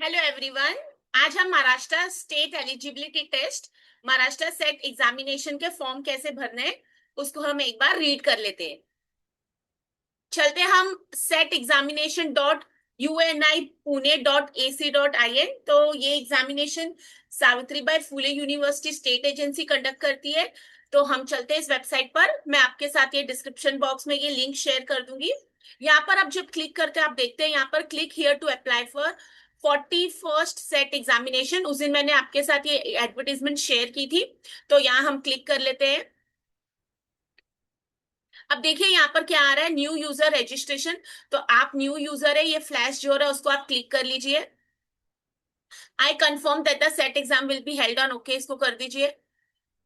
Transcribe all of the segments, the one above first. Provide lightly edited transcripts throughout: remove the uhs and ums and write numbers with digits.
Hello everyone. आज हम Maharashtra state eligibility test Maharashtra set examination के फॉर्म कैसे भरने हैं उसको हम एक बार रीड कर लेते हैं। चलते हम set examination dot UNI Pune .ac.in। तो ये examination Savitribai Phule university state agency conduct करती है। तो हम चलते हैं इस वेबसाइट पर। मैं आपके साथ ये डिस्क्रिप्शन बॉक्स में ये लिंक शेयर कर दूंगी। यहाँ पर आप जब क्लिक करते हैं आप देखते हैं यहाँ पर click here to apply for 41st set examination. उस दिन मैंने आपके साथ ये एडवर्टीजमेंट शेयर की थी। तो यहाँ हम क्लिक कर लेते हैं। अब देखिए यहाँ पर क्या आ रहा है, न्यू यूजर रजिस्ट्रेशन। तो आप न्यू यूजर है, ये फ्लैश जो हो रहा है उसको आप क्लिक कर लीजिए। I confirm that the set exam will be held on, okay इसको कर दीजिए।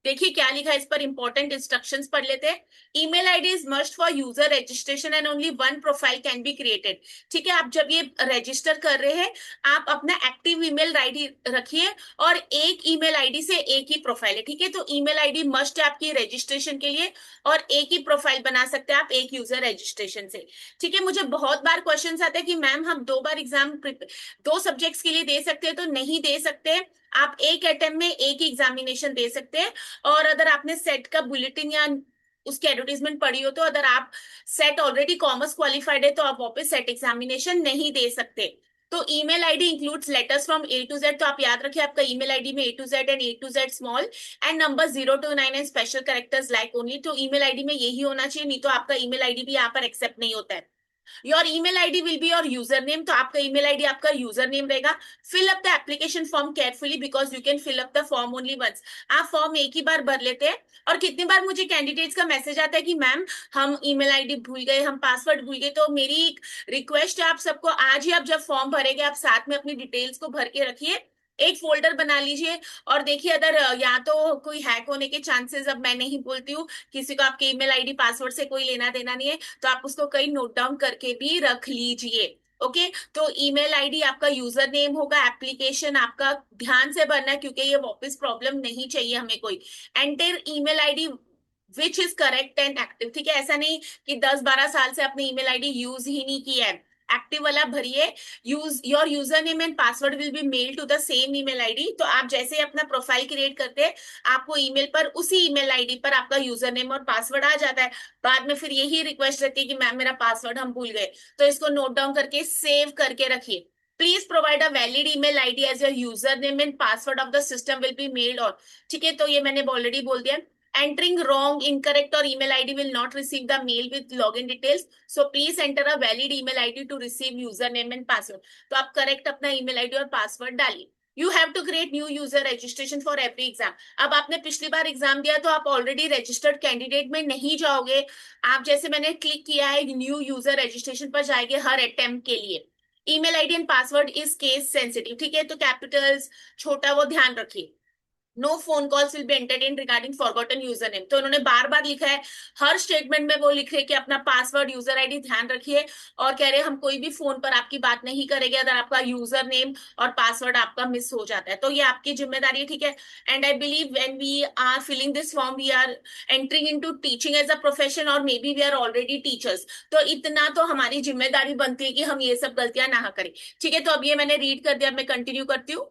देखिए क्या लिखा है इस पर, इंपॉर्टेंट इंस्ट्रक्शंस पढ़ लेते हैं। Email ID is must for user registration and only one profile can be created. ठीक है, आप जब ये रजिस्टर कर रहे हैं आप अपना एक्टिव ईमेल आईडी रखिए और एक ईमेल आईडी से एक ही प्रोफाइल है। ठीक है, तो ईमेल आईडी मस्ट है आपकी रजिस्ट्रेशन के लिए और एक ही प्रोफाइल बना सकते हैं आप एक यूजर रजिस्ट्रेशन से। ठीक है, मुझे बहुत बार क्वेश्चन आते हैं कि मैम हम 2 बार एग्जाम दो सब्जेक्ट्स के लिए दे सकते हैं, तो नहीं दे सकते। आप एक अटेम्प्ट में एक ही एग्जामिनेशन दे सकते हैं। और अगर आपने सेट का बुलेटिन या उसकी एडवर्टीजमेंट पढ़ी हो तो अगर आप सेट ऑलरेडी कॉमर्स क्वालिफाइड है तो आप वापस सेट एग्जामिनेशन नहीं दे सकते। तो email ID includes letters from A to Z। तो आप याद रखिए आपका ईमेल आईडी में A to Z and A to Z small and number 0 to 9 and special characters like only. तो ईमेल आईडी में यही होना चाहिए, नहीं तो आपका ईमेल आईडी भी यहाँ पर एक्सेप्ट नहीं होता है। Your email ID will be your user name. तो आपका ईमेल आईडी आपका यूजर नेम रहेगा। Fill up the application form carefully because you can fill up the form only once. आप फॉर्म एक ही बार भर लेते हैं। और कितनी बार मुझे कैंडिडेट्स का मैसेज आता है कि मैम हम ईमेल आईडी भूल गए, हम पासवर्ड भूल गए। तो मेरी एक रिक्वेस्ट है आप सबको, आज ही आप जब फॉर्म भरेंगे आप साथ में अपनी डिटेल्स को भर के रखिए, एक फोल्डर बना लीजिए। और देखिए अगर या तो कोई हैक होने के चांसेस, अब मैं नहीं बोलती हूँ, किसी को आपके ईमेल आईडी पासवर्ड से कोई लेना देना नहीं है, तो आप उसको कहीं नोट डाउन करके भी रख लीजिए। ओके, तो ईमेल आईडी आपका यूजर नेम होगा, एप्लीकेशन आपका ध्यान से भरना है क्योंकि ये वापस प्रॉब्लम नहीं चाहिए हमें कोई। Enter email ID which is correct and active. ठीक है, ऐसा नहीं कि 10-12 साल से आपने ईमेल आईडी यूज ही नहीं किया है। एक्टिव वाला भरिए। Use your user name and password will be mail to the same email ID. तो आप जैसे ही अपना प्रोफाइल क्रिएट करते हैं आपको ईमेल पर उसी ईमेल आईडी पर आपका यूजर नेम और पासवर्ड आ जाता है। बाद में फिर यही रिक्वेस्ट रहती है कि मैम मेरा पासवर्ड हम भूल गए। तो इसको नोट डाउन करके सेव करके रखिए। Please provide a valid email ID as your user name and password of the system will be mailed on. ठीक है, तो ये मैंने ऑलरेडी बोल दिया। Entering wrong, incorrect or email ID will not receive the mail with login details. So please enter a valid email ID to receive username and password. तो आप correct अपना ईमेल आईडी और पासवर्ड डालिए। You have to create new user registration for every exam. अब आपने पिछली बार exam दिया तो आप ऑलरेडी रजिस्टर्ड कैंडिडेट में नहीं जाओगे। आप जैसे मैंने क्लिक किया है न्यू यूजर रजिस्ट्रेशन पर जाएंगे हर अटेम्प्ट के लिए। Email ID and password is case sensitive. ठीक है, तो कैपिटल्स छोटा वो ध्यान रखिए। No phone calls will be entertain regarding forgotten user name. तो उन्होंने बार बार लिखा है, हर स्टेटमेंट में वो लिख रहे हैं कि अपना पासवर्ड यूजर आईडी ध्यान रखिए। और कह रहे हैं हम कोई भी फोन पर आपकी बात नहीं करेंगे अगर आपका यूजर नेम और पासवर्ड आपका मिस हो जाता है, तो ये आपकी जिम्मेदारी है। ठीक है, and I believe when we are filling this form we are entering into teaching as a profession और may be we are already teachers. तो इतना तो हमारी जिम्मेदारी बनती है कि हम ये सब गलतियां ना करें। ठीक है, तो अब ये मैंने रीड कर दिया, अब मैं कंटिन्यू करती हूँ।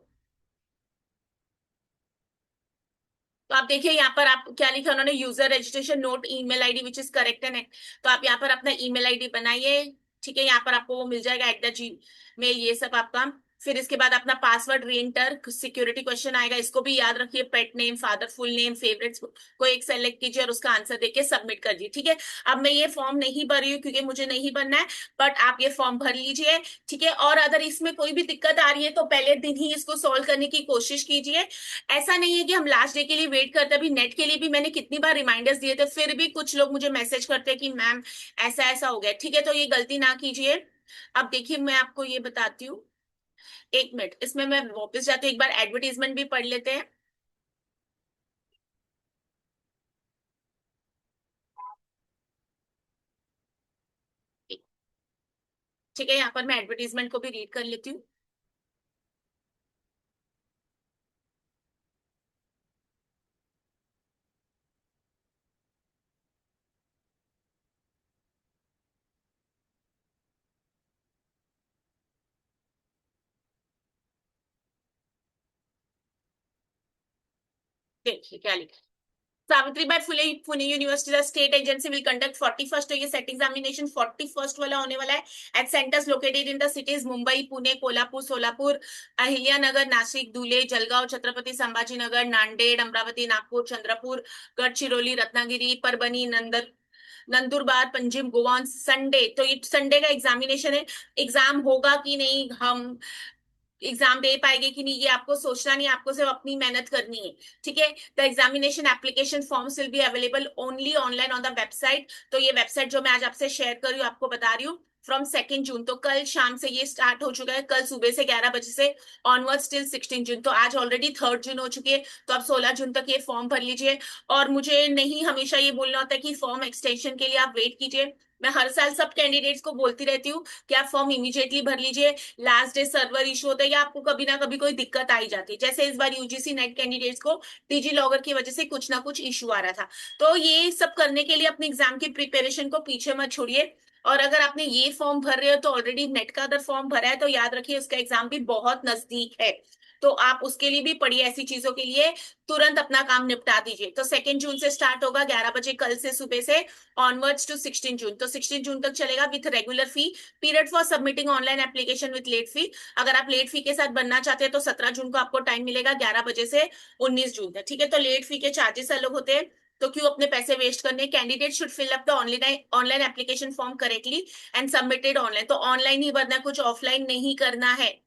तो आप देखिए यहाँ पर आप क्या लिखा उन्होंने, user registration note email ID which is correct and. तो आप यहाँ पर अपना ईमेल आईडी बनाइए। ठीक है, यहाँ पर आपको वो मिल जाएगा @Gmail, ये सब आपका। फिर इसके बाद अपना पासवर्ड री एंटर, सिक्योरिटी क्वेश्चन आएगा, इसको भी याद रखिए। Pet name, father full name, favourites को एक सेलेक्ट कीजिए और उसका आंसर देके सबमिट कर दिए। ठीक है, अब मैं ये फॉर्म नहीं भर रही हूँ क्योंकि मुझे नहीं बनना है, बट आप ये फॉर्म भर लीजिए। ठीक है, और अगर इसमें कोई भी दिक्कत आ रही है तो पहले दिन ही इसको सॉल्व करने की कोशिश कीजिए। ऐसा नहीं है कि हम लास्ट डे के लिए वेट करते, अभी नेट के लिए भी मैंने कितनी बार रिमाइंडर्स दिए थे, फिर भी कुछ लोग मुझे मैसेज करते हैं कि मैम ऐसा ऐसा हो गया। ठीक है, तो ये गलती ना कीजिए। अब देखिए मैं आपको ये बताती हूँ, एक मिनट, इसमें मैं वापस जाती हूँ, एक बार एडवर्टीजमेंट भी पढ़ लेते हैं। ठीक है, यहाँ पर मैं एडवर्टीजमेंट को भी रीड कर लेती हूँ। देखिए क्या लिखा है। Savitribai Phule Pune university state agency will conduct 41st, तो ये सेट एग्जामिनेशन 41st वाला होने वाला है at centres located in the cities Mumbai, Pune, Kolhapur, Solapur, Ahilyanagar, Nashik, Dhule, Jalgaon, Chhatrapati Sambhajinagar, Nanded, Amravati, Nagpur, Chandrapur, Gadchiroli, Ratnagiri, Parbhani, Nandurbar, Panjim, Goa Sunday. तो ये संडे का एग्जामिनेशन है। एग्जाम होगा कि नहीं, हम एग्जाम दे पाएंगे कि नहीं, ये आपको सोचना नहीं, आपको सिर्फ अपनी मेहनत करनी है। ठीक है। The examination application forms will be available only online on the website. तो ये वेबसाइट जो मैं आज आपसे शेयर कर रही हूँ, आपको बता रही हूँ, फ्रॉम 2 जून, तो कल शाम से ये स्टार्ट हो चुका है, कल सुबह से 11 बजे से ऑनवर्ड टिल 16 जून। तो आज ऑलरेडी 3rd जून हो चुकी है, तो आप 16 जून तक ये फॉर्म भर लीजिए। और मुझे नहीं हमेशा ये बोलना होता है कि फॉर्म एक्सटेंशन के लिए आप वेट कीजिए। मैं हर साल सब कैंडिडेट्स को बोलती रहती हूँ कि आप फॉर्म इमीडिएटली भर लीजिए। लास्ट डे सर्वर इशू होता है या आपको कभी ना कभी कोई दिक्कत आई जाती है, जैसे इस बार यूजीसी नेट कैंडिडेट्स को डिजी लॉगर की वजह से कुछ ना कुछ इशू आ रहा था। तो ये सब करने के लिए अपने एग्जाम की प्रिपरेशन को पीछे मत छोड़िए। और अगर आपने ये फॉर्म भर रहे हो तो ऑलरेडी नेट का अगर फॉर्म भरा है तो याद रखिए उसका एग्जाम भी बहुत नजदीक है। तो आप उसके लिए भी पढ़िए, ऐसी चीजों के लिए तुरंत अपना काम निपटा दीजिए। तो 2 जून से स्टार्ट होगा 11 बजे कल से सुबह से, ऑनवर्ड्स टू 16 जून। तो 16 जून तक चलेगा with regular fee. Period for submitting online application with late fee. अगर आप लेट फी के साथ बनना चाहते हैं तो 17 जून को आपको टाइम मिलेगा 11 बजे से 19 जून तक। ठीक है। तो लेट फी के चार्जेस अलग होते हैं, तो क्यों अपने पैसे वेस्ट करने। Candidate should fill up the online online application form correctly and submitted online. तो ऑनलाइन ही भरना है, कुछ ऑफलाइन नहीं करना है।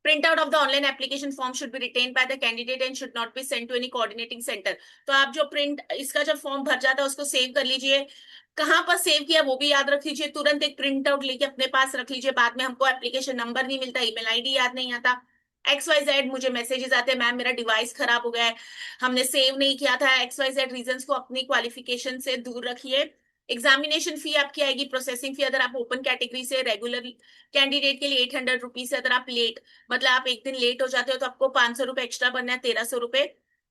Print out of the online application form should be retain by the candidate and should not be sent to any coordinating centre. तो आप जो प्रिंट इसका जब फॉर्म भर जाता है उसको सेव कर लीजिए। कहाँ पर सेव किया वो भी याद रख लीजिए, तुरंत एक प्रिंट आउट लेके अपने पास रख लीजिए। बाद में हमको एप्लीकेशन नंबर नहीं मिलता, ईमेल आईडी याद नहीं आता, XYZ मुझे मैसेजेस आते हैं, मैम मेरा डिवाइस खराब हो गया है, हमने सेव नहीं किया था, XYZ रीजंस को अपनी क्वालिफिकेशन से दूर रखिए। एग्जामिनेशन फी आपकी आएगी, प्रोसेसिंग फी, अगर आप ओपन कैटेगरी से रेगुलर कैंडिडेट के लिए 800 रुपीज, अगर आप लेट मतलब आप एक दिन लेट हो जाते हो तो आपको 500 रुपए एक्स्ट्रा बनना है, 1300 रुपए।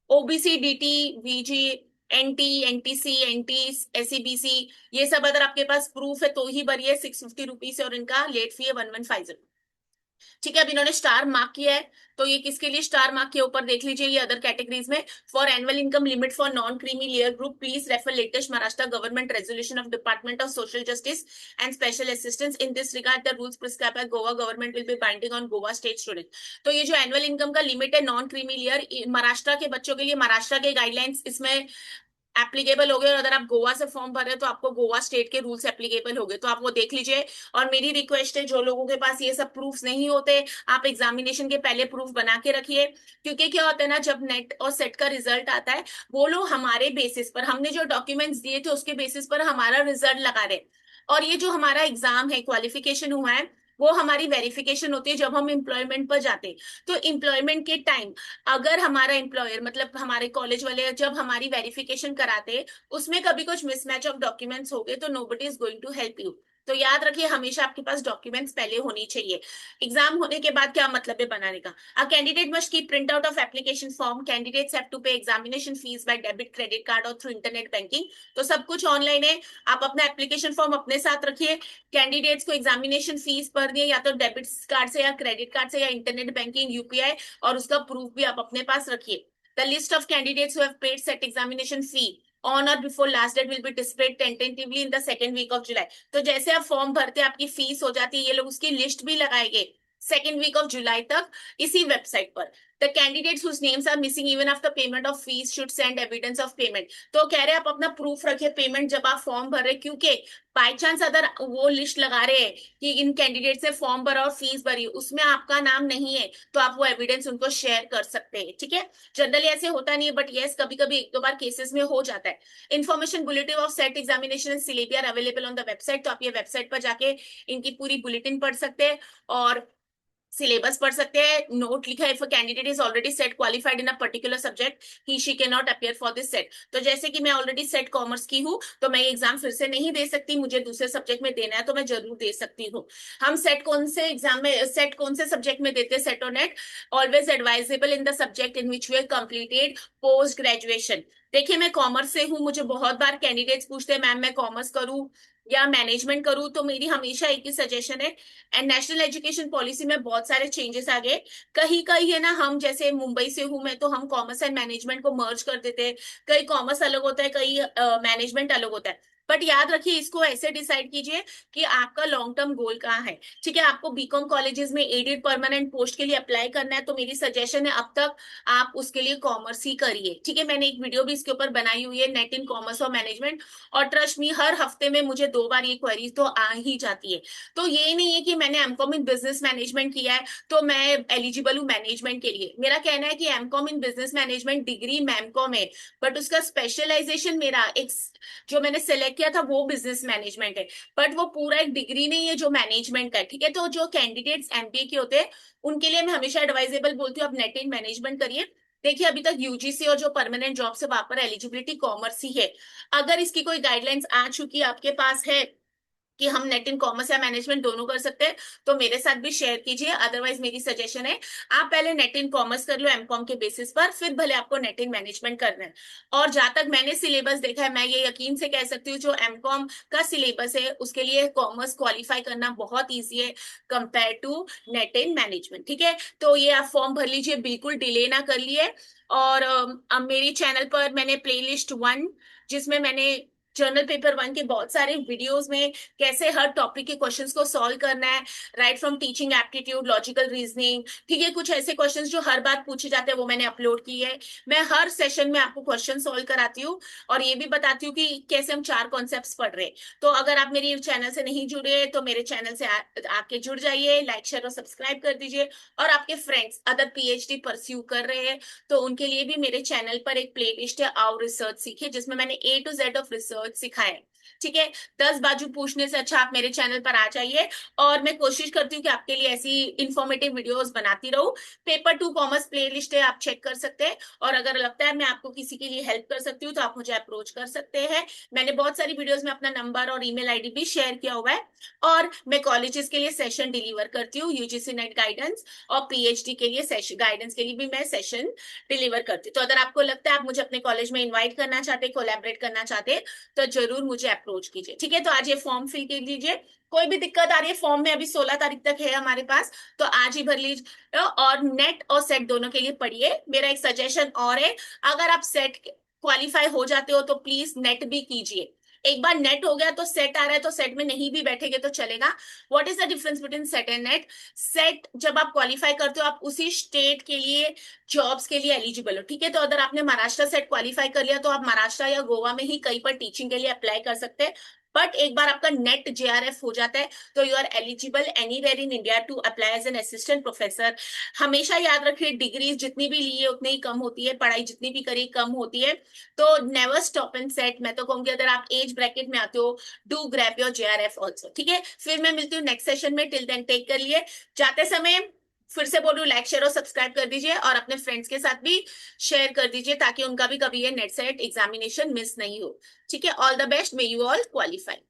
OBC, DT, VJ, NT, NTC, NT, SEBC, ये सब अगर आपके पास प्रूफ है तो ही भरिए। 650 रुपीज और इनका लेट फी है 1150। ठीक है। अब इन्होंने स्टार मार्क किया है, तो ये किसके लिए स्टार मार्क के ऊपर देख लीजिए, ये अदर कैटेगरीज में। For annual income limit for non creamy layer group please refer latest Maharashtra government resolution of department of social justice and special assistance in this regard the rules prescribe by Goa government will be binding on Goa state student. तो ये जो annual income का limit है non creamy layer, Maharashtra के बच्चों के लिए महाराष्ट्र के गाइडलाइंस इसमें एप्लीकेबल हो गए। और अगर आप गोवा से फॉर्म भर रहे हो तो आपको गोवा स्टेट के रूल्स एप्लीकेबल हो गए, तो आप वो देख लीजिए। और मेरी रिक्वेस्ट है, जो लोगों के पास ये सब प्रूफ्स नहीं होते, आप एग्जामिनेशन के पहले प्रूफ बना के रखिए। क्योंकि क्या होता है ना, जब नेट और सेट का रिजल्ट आता है, वो लोग हमारे बेसिस पर, हमने जो डॉक्यूमेंट्स दिए थे उसके बेसिस पर हमारा रिजल्ट लगा रहे। और ये जो हमारा एग्जाम है, क्वालिफिकेशन हुआ है, वो हमारी वेरिफिकेशन होती है जब हम एम्प्लॉयमेंट पर जाते हैं। तो एम्प्लॉयमेंट के टाइम अगर हमारा एम्प्लॉयर मतलब हमारे कॉलेज वाले जब हमारी वेरिफिकेशन कराते, उसमें कभी कुछ मिसमैच ऑफ डॉक्यूमेंट्स हो गए तो nobody is going to help you. तो याद रखिए हमेशा आपके पास डॉक्यूमेंट्स पहले होनी चाहिए। एग्जाम होने के बाद क्या मतलब है बनाने का। A candidate must keep print out of application form, candidates have to pay examination fees by debit, credit card और थ्रू इंटरनेट बैंकिंग। तो सब कुछ ऑनलाइन है, आप अपना एप्लीकेशन फॉर्म अपने साथ रखिए। कैंडिडेट्स को एग्जामिनेशन फीस भर दिए या तो डेबिट कार्ड से या क्रेडिट कार्ड से या इंटरनेट बैंकिंग यूपीआई, और उसका प्रूफ भी आप अपने पास रखिए। The list of candidates who have paid set examination fee on or before last date will be displayed tentatively in the second week of July. तो जैसे आप फॉर्म भरते हैं आपकी फीस हो जाती है, ये लोग उसकी लिस्ट भी लगाएंगे सेकेंड वीक ऑफ जुलाई तक इसी वेबसाइट पर। The candidates whose names are missing even after payment of fees should send evidence of payment. तो कह रहे हैं आप अपना प्रूफ रखिए पेमेंट जब आप फॉर्म भर रहे, क्योंकि बाई चांस अगर वो लिस्ट लगा रहे हैं कि इन कैंडिडेट से फॉर्म भरा और फीस भरी, उसमें आपका नाम नहीं है, तो आप वो एविडेंस उनको शेयर कर सकते हैं। ठीक है। जनरली ऐसे होता नहीं है, बट यस कभी कभी एक दो बार केसेस में हो जाता है। Information bulletin of set examination syllabi are available on the website. तो आप ये वेबसाइट पर जाके इनकी पूरी बुलेटिन पढ़ सकते हैं और सिलेबस पढ़ सकते हैं। नोट लिखा है, if a candidate is already set qualified in a particular subject he she can not appear for this set. तो जैसे कि मैं ऑलरेडी सेट कॉमर्स की हूँ तो मैं एग्जाम फिर से नहीं दे सकती, मुझे दूसरे सब्जेक्ट में देना है तो मैं जरूर दे सकती हूँ। हम सेट कौन से एग्जाम में, सेट कौन से सब्जेक्ट में देते हैं, सेट और net always advisable in the subject in which we completed post graduation. देखिए मैं कॉमर्स से हूँ, मुझे बहुत बार कैंडिडेट्स पूछते हैं मैम मैं कॉमर्स करूँ या मैनेजमेंट करूँ, तो मेरी हमेशा एक ही सजेशन है। एंड नेशनल एजुकेशन पॉलिसी में बहुत सारे चेंजेस आ गए। कहीं कहीं है ना, हम जैसे मुंबई से हूं मैं, तो हम कॉमर्स एंड मैनेजमेंट को मर्ज कर देते हैं। कहीं कॉमर्स अलग होता है, कहीं मैनेजमेंट अलग होता है। बट याद रखिए, इसको ऐसे डिसाइड कीजिए कि आपका लॉन्ग टर्म गोल कहाँ है। ठीक है, आपको बीकॉम कॉलेजेस में एडेड परमानेंट पोस्ट के लिए अप्लाई करना है, तो मेरी सजेशन है अब तक आप उसके लिए कॉमर्स ही करिए। ठीक है, मैंने एक वीडियो भी इसके ऊपर बनाई हुई है, नेट इन कॉमर्स और मैनेजमेंट। और ट्रस्ट मी, हर हफ्ते में मुझे 2 बार ये क्वेरीज तो आ ही जाती है। तो ये नहीं है कि मैंने एमकॉम इन बिजनेस मैनेजमेंट किया है तो मैं एलिजिबल हूँ मैनेजमेंट के लिए। मेरा कहना है कि M Com in business management degree मैमकॉम है, बट उसका स्पेशलाइजेशन मेरा एक जो मैंने सेलेक्ट किया था वो बिजनेस मैनेजमेंट है। बट वो पूरा एक डिग्री नहीं है जो मैनेजमेंट का है। ठीक है, तो जो कैंडिडेट्स एमबीए के होते हैं उनके लिए मैं हमेशा एडवाइजेबल बोलती हूँ, आप नेट इन मैनेजमेंट करिए। देखिए, अभी तक यूजीसी और जो परमानेंट जॉब से वहां पर एलिजिबिलिटी कॉमर्स ही है। अगर इसकी कोई गाइडलाइंस आ चुकी आपके पास है कि हम नेट इन कॉमर्स या मैनेजमेंट दोनों कर सकते हैं, तो मेरे साथ भी शेयर कीजिए। अदरवाइज मेरी सजेशन है, आप पहले नेट इन कॉमर्स कर लो एमकॉम के बेसिस पर, फिर भले आपको नेट इन मैनेजमेंट करना है। और जहां तक मैंने सिलेबस देखा है, मैं ये यकीन से कह सकती हूँ, जो एमकॉम का सिलेबस है उसके लिए कॉमर्स क्वालिफाई करना बहुत ईजी है compare to net in management. ठीक है, तो ये आप फॉर्म भर लीजिए, बिल्कुल डिले ना कर लिए। और अब मेरी चैनल पर मैंने प्लेलिस्ट 1, जिसमें मैंने जर्नल पेपर 1 के बहुत सारे वीडियोस में कैसे हर टॉपिक के क्वेश्चंस को सॉल्व करना है, right from teaching aptitude, logical reasoning. ठीक है, कुछ ऐसे क्वेश्चंस जो हर बार पूछे जाते हैं वो मैंने अपलोड की है। मैं हर सेशन में आपको क्वेश्चन सॉल्व कराती हूँ और ये भी बताती हूँ कि कैसे हम 4 कॉन्सेप्ट्स पढ़ रहे हैं। तो अगर आप मेरी चैनल से नहीं जुड़े तो मेरे चैनल से आके जुड़ जाइए, लाइक शेयर और सब्सक्राइब कर दीजिए। और आपके फ्रेंड्स अदर पीएचडी परस्यू कर रहे हैं तो उनके लिए भी मेरे चैनल पर एक प्लेलिस्ट है, आओ रिसर्च सीखे, जिसमें मैंने A to Z of research सिखाया है। ठीक है, 10 बाजू पूछने से अच्छा आप मेरे चैनल पर आ जाइए। और मैं कोशिश करती हूँ कि आपके लिए ऐसी इंफॉर्मेटिव वीडियोस बनाती रहूं। पेपर 2 कॉमर्स प्लेलिस्ट है, आप चेक कर सकते हैं। और अगर लगता है मैं आपको किसी के लिए हेल्प कर सकती हूँ तो आप मुझे अप्रोच कर सकते हैं। मैंने बहुत सारी वीडियोस में अपना नंबर और ईमेल आईडी भी शेयर किया हुआ है। और मैं कॉलेजेस के लिए सेशन डिलीवर करती हूँ, यूजीसी नेट गाइडेंस, और पीएचडी के लिए सेशन गाइडेंस के लिए भी मैं सेशन डिलीवर करती हूँ। तो अगर आपको लगता है आप मुझे अपने कॉलेज में इन्वाइट करना चाहते, कोलैबोरेट करना चाहते, तो जरूर मुझे अप्रोच कीजिए। ठीक है, तो आज ये फॉर्म फिल कर लीजिए। कोई भी दिक्कत आ रही है फॉर्म में, अभी 16 तारीख तक है हमारे पास, तो आज ही भर लीजिए। और नेट और सेट दोनों के लिए पढ़िए। मेरा एक सजेशन और है, अगर आप सेट क्वालिफाई हो जाते हो तो प्लीज नेट भी कीजिए। एक बार नेट हो गया तो सेट आ रहा है, तो सेट में नहीं भी बैठेंगे तो चलेगा। What is the difference between set and net? Set जब आप क्वालिफाई करते हो, आप उसी स्टेट के लिए जॉब्स के लिए एलिजिबल हो। ठीक है, तो अगर आपने महाराष्ट्र सेट क्वालिफाई कर लिया तो आप महाराष्ट्र या गोवा में ही कहीं पर टीचिंग के लिए अप्लाई कर सकते हैं। बट एक बार आपका नेट जेआरएफ हो जाता है तो you are eligible anywhere in India to apply as an assistant professor. हमेशा याद रखिए, डिग्रीज जितनी भी ली है उतनी ही कम होती है, पढ़ाई जितनी भी करी कम होती है। तो नेवर स्टॉप एंड सेट। मैं तो कहूंगी अगर आप एज ब्रैकेट में आते हो, do grab your JRF also. ठीक है, फिर मैं मिलती हूँ नेक्स्ट सेशन में। टिल देन टेक कर लिए। जाते समय फिर से बोल रही हूँ, लाइक शेयर और सब्सक्राइब कर दीजिए और अपने फ्रेंड्स के साथ भी शेयर कर दीजिए ताकि उनका भी कभी ये नेट सेट एग्जामिनेशन मिस नहीं हो। ठीक है, all the best, may you all qualify.